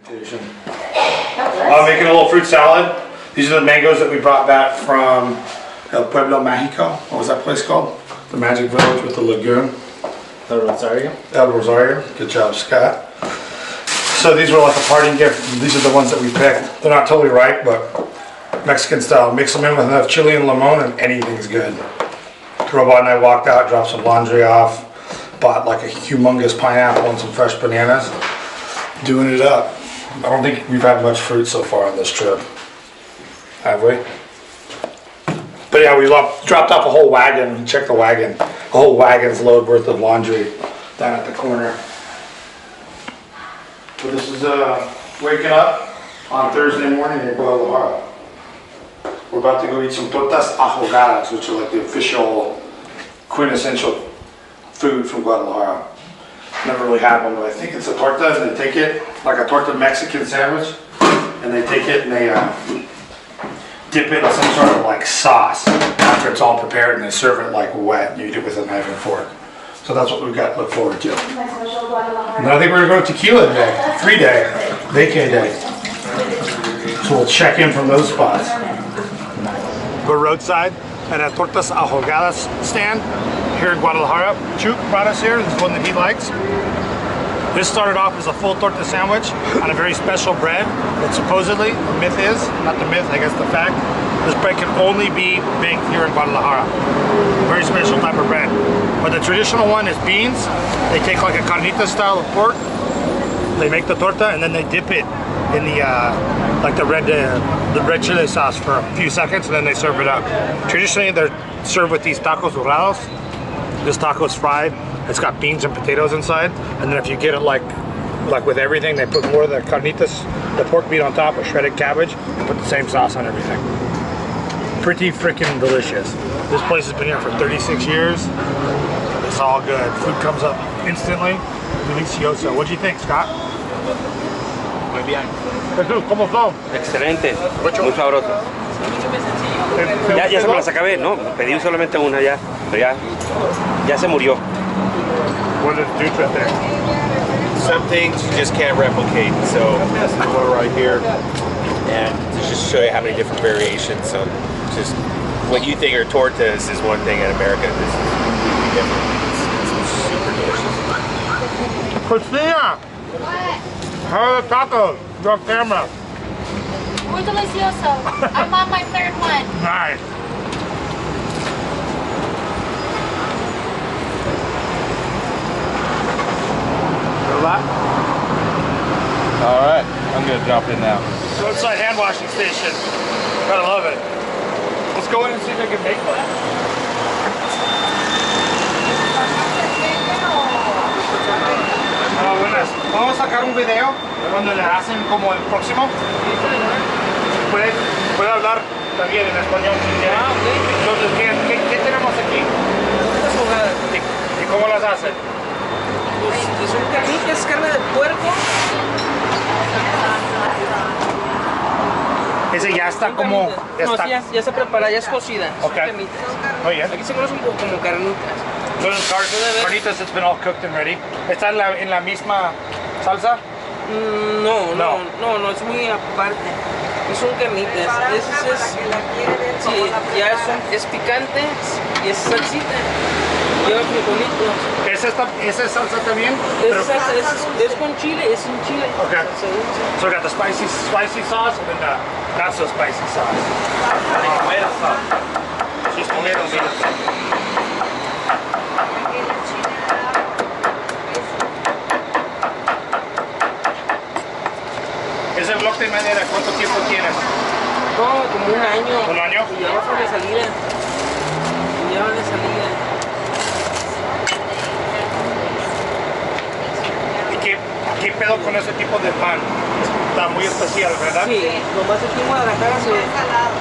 Making a little fruit salad. These are the mangoes that we brought back from Puebla, Mexico. What was that place called? The Magic Village with the lagoon. El Rosario. El Rosario. Good job, Scott. So these were like a party gift. These are the ones that we picked. They're not totally ripe, but Mexican style. Mix them in with enough chili and limon and anything's good. Robot and I walked out, dropped some laundry off, bought like a humongous pineapple and some fresh bananas. Doing it up. I don't think we've had much fruit so far on this trip. Have we? But yeah, we dropped off a whole wagon. Check the wagon. A whole wagon's load worth of laundry down at the corner. So this is waking up on Thursday morning in Guadalajara. We're about to go eat some tortas ahogadas, which are like the official quintessential food from Guadalajara. Never really had one, but I think it's a torta, and they take it like a torta Mexican sandwich, and they take it and they dip it in some sort of like sauce after it's all prepared, and they serve it like wet. You eat it with a knife and fork. So that's what we've got to look forward to. And I think we're going to go to Tequila today, 3-day, vacay day. So we'll check in from those spots. We're roadside at a tortas ahogadas stand here in Guadalajara. Chuk brought us here. This is one that he likes. This started off as a full torta sandwich on a very special bread that supposedly, the myth is, not the myth, I guess the fact, this bread can only be baked here in Guadalajara. Very special type of bread. But the traditional one is beans. They take like a carnita style of pork. They make the torta and then they dip it in the like the red chili sauce for a few seconds, and then they serve it up. Traditionally, they're served with these tacos dorados. This taco is fried. It's got beans and potatoes inside, and then if you get it like with everything, they put more of the carnitas, the pork meat on top with shredded cabbage, and put the same sauce on everything. Pretty freaking delicious. This place has been here for 36 years. It's all good. Food comes up instantly. Delicioso. What do you think, Scott? Muy bien. Jesús, ¿cómo son? Excelente. Muy sabroso. Ya se me las acabé, ¿no? Pedí solamente una ya, pero ya se murió. What is the truth there? Some things you just can't replicate. So this is one right here, and to just show you how many different variations. So just what you think are tortas is one thing in America. This is completely different. It's super delicious. Christina! What? How are the tacos? Your camera. Muy delicioso. I'm on my third one. Nice. All right, I'm gonna jump in now. Roadside hand washing station. Gotta love it. Let's go in and see if I can make one. Buenas. Vamos a sacar un video cuando le hacen como el próximo. Puede hablar también en español. Entonces, ¿qué tenemos aquí? ¿Y cómo las hacen? Pues son carnitas, carne de puerco. Ese ya está como... Ya se prepara, ya es cocida. Ok. Son carnitas. Oh, yeah. Aquí se conocen como carnitas. Entonces, carnitas, it's been all cooked and ready. ¿Está en la misma salsa? No, es muy aparte. Son carnitas. Es picante y es salsita. Lleva frijolitos. ¿Esa es salsa también? Es con chile, es sin chile. Okay. So we got the spicy sauce and then the not so spicy sauce. She's tomato sauce. ¿Ese blog de madera cuánto tiempo tienes? No, como un año. ¿Un año? Y ya va de salida. ¿Y qué pedo con ese tipo de pan? Está muy especial, ¿verdad? Sí, nomás aquí en Guadalajara se... salado.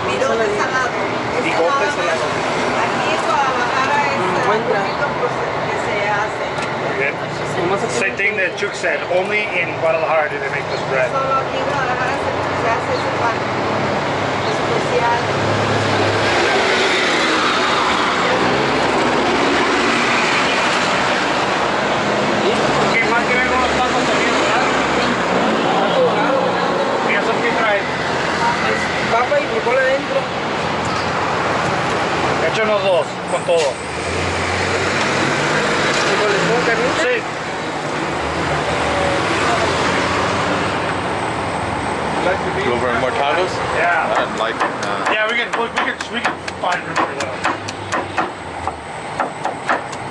Mirote salado. Bigote salado. Aquí en Guadalajara es el encuentra. único que se hace. Okay. Same thing that Chuk said, only in Guadalajara do they make this bread. Solo aquí en Guadalajara se hace ese pan especial. ¿Qué más que ver con los tacos también, verdad? Échanos dos, con todo. Sí. Go for more tacos? Yeah. I'd like. Yeah, we can find room for that.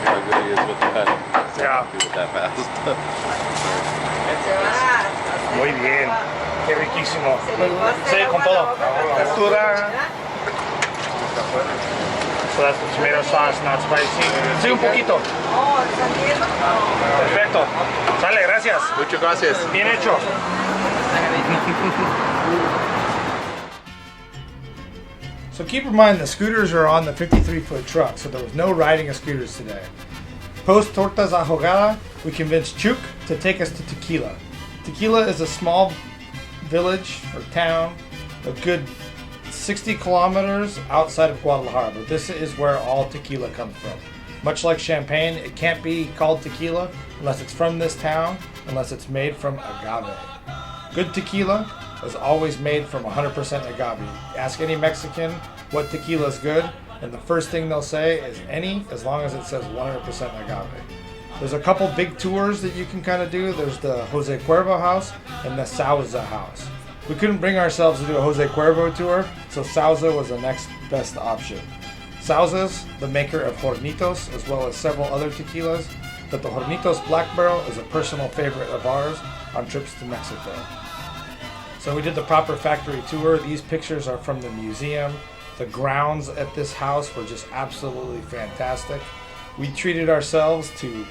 How good he is with the pedal. Yeah. Do it that fast. Muy bien. Qué riquísimo. Sí, con todo. Textura. So that's the tomato sauce, not spicy. Sí, un poquito. Perfecto. Sale, gracias. Muchas gracias. Bien hecho. So keep in mind the scooters are on the 53-foot truck, so there was no riding of scooters today. Post tortas ahogada, we convinced Chuk to take us to Tequila. Tequila is a small village or town, a good 60 kilometers outside of Guadalajara, but this is where all tequila comes from. Much like champagne, it can't be called tequila unless it's from this town, unless it's made from agave. Good tequila is always made from 100% agave. Ask any Mexican what tequila is good, and the first thing they'll say is any, as long as it says 100% agave. There's a couple big tours that you can kind of do. There's the Jose Cuervo house and the Sauza house. We couldn't bring ourselves to do a Jose Cuervo tour, so Sauza was the next best option. Sauza's the maker of Hornitos, as well as several other tequilas, but the Hornitos Black Barrel is a personal favorite of ours on trips to Mexico. So we did the proper factory tour. These pictures are from the museum. The grounds at this house were just absolutely fantastic. We treated ourselves to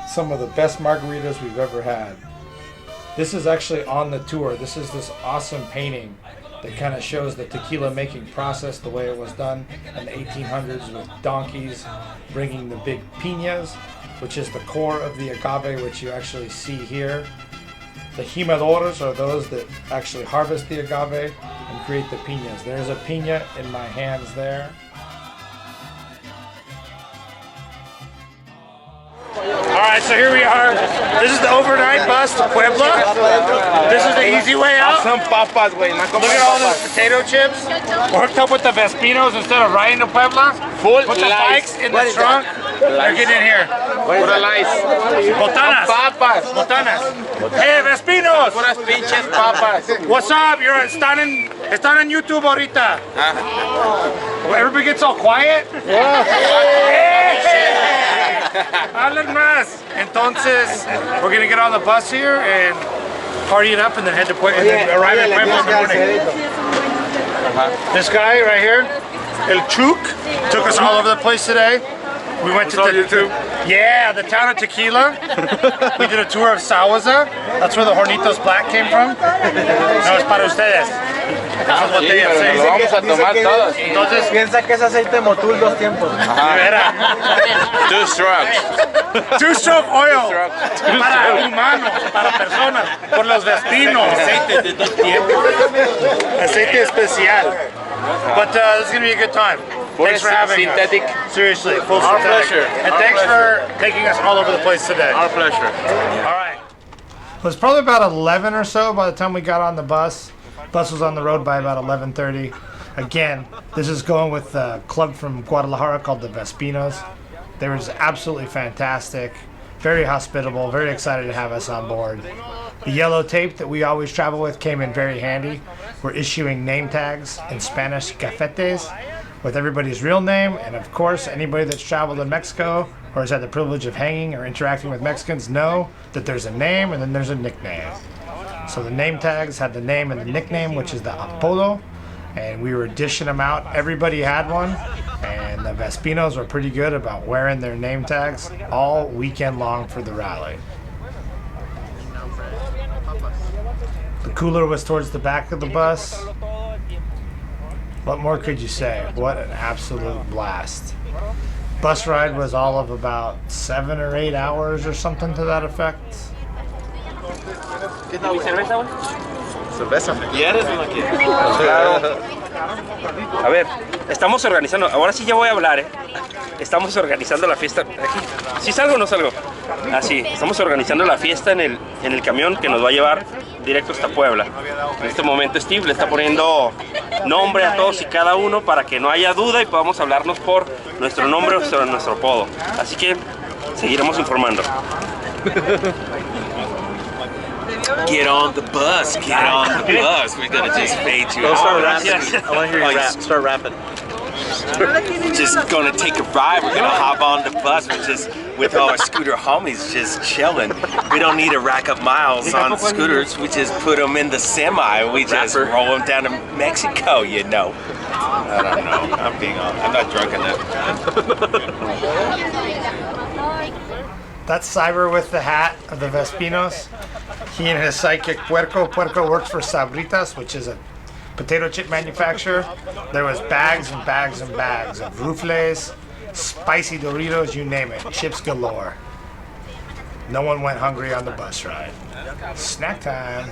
some of the best margaritas we've ever had. This is actually on the tour. This is this awesome painting that kind of shows the tequila making process, the way it was done in the 1800s with donkeys bringing the big piñas, which is the core of the agave, which you actually see here. The jimadores are those that actually harvest the agave and create the piñas. There's a piña in my hands there. Alright, so here we are. This is the overnight bus to Puebla. This is the easy way out. Some papas, güey. Look at all those potato chips. We're hooked up with the Vespinos instead of riding to Puebla. Full Put the lice. bikes in the trunk. They're getting in here. What is lice? Botanas. Papas. Botanas. Hey, Vespinos. Puras pinches papas. What's up? Están en YouTube ahorita. Everybody gets all quiet. Hablen más. Entonces, we're gonna get on the bus here and party it up and then head to Puebla and then arrive at Puebla in the morning. This guy right here, El Chuk, took us all over the place today. We went to the town of Tequila. We did a tour of Sauza. That's where the Hornitos Black came from. No, es para ustedes. Esas botellas, sí. Lo vamos a tomar todos. Entonces, Piensa que es aceite motul 2 tiempos. Vera, 2 strokes. two-stroke oil para humanos, para personas, por los Vespinos. Aceite de 2 tiempos. Aceite especial. But this is gonna be a good time. Thanks for having synthetic. us. Seriously, full Our synthetic. pleasure. And Our thanks pleasure. for taking us all over the place today. Our pleasure. All right. It was probably about 11 or so by the time we got on the bus. Bus was on the road by about 11:30. Again, this is going with a club from Guadalajara called the Vespinos. They were just absolutely fantastic, very hospitable, very excited to have us on board. The yellow tape that we always travel with came in very handy. We're issuing name tags in Spanish, gafetes, with everybody's real name, and of course anybody that's traveled in Mexico or has had the privilege of hanging or interacting with Mexicans know that there's a name and then there's a nickname. So the name tags had the name and the nickname, which is the apodo, and we were dishing them out. Everybody had one, and the Vespinos were pretty good about wearing their name tags all weekend long for the rally. The cooler was towards the back of the bus. What more could you say? What an absolute blast. Bus ride was all of about 7 or 8 hours or something to that effect. ¿Qué tal? ¿Mi cerveza, güey? Cerveza. ¿Quieres o no quieres? A ver, estamos organizando. Ahora sí ya voy a hablar, ¿eh? estamos organizando la fiesta. Aquí, ¿sí salgo o no salgo? Así, estamos organizando la fiesta en el camión que nos va a llevar directo hasta Puebla. En este momento Steve le está poniendo nombre a todos y cada uno para que no haya duda y podamos hablarnos por nuestro nombre o nuestro apodo. Así que seguiremos informando. Get on the bus. Get on the bus. We're gonna just fade you Don't out. start rapping. Gracias. I want to hear you rap. Start rapping. Just gonna take a ride. We're gonna hop on the bus. We're just with all our scooter homies, just chilling. We don't need to rack up miles on scooters. We just put them in the semi. We just roll them down to Mexico. You know. I don't know. I'm not drunk enough. That's Cyber with the hat of the Vespinos. He and his sidekick Puerco. Puerco works for Sabritas, which is a potato chip manufacturer. There was bags and bags and bags of Rufles, spicy Doritos, you name it. Chips galore. No one went hungry on the bus ride. Snack time.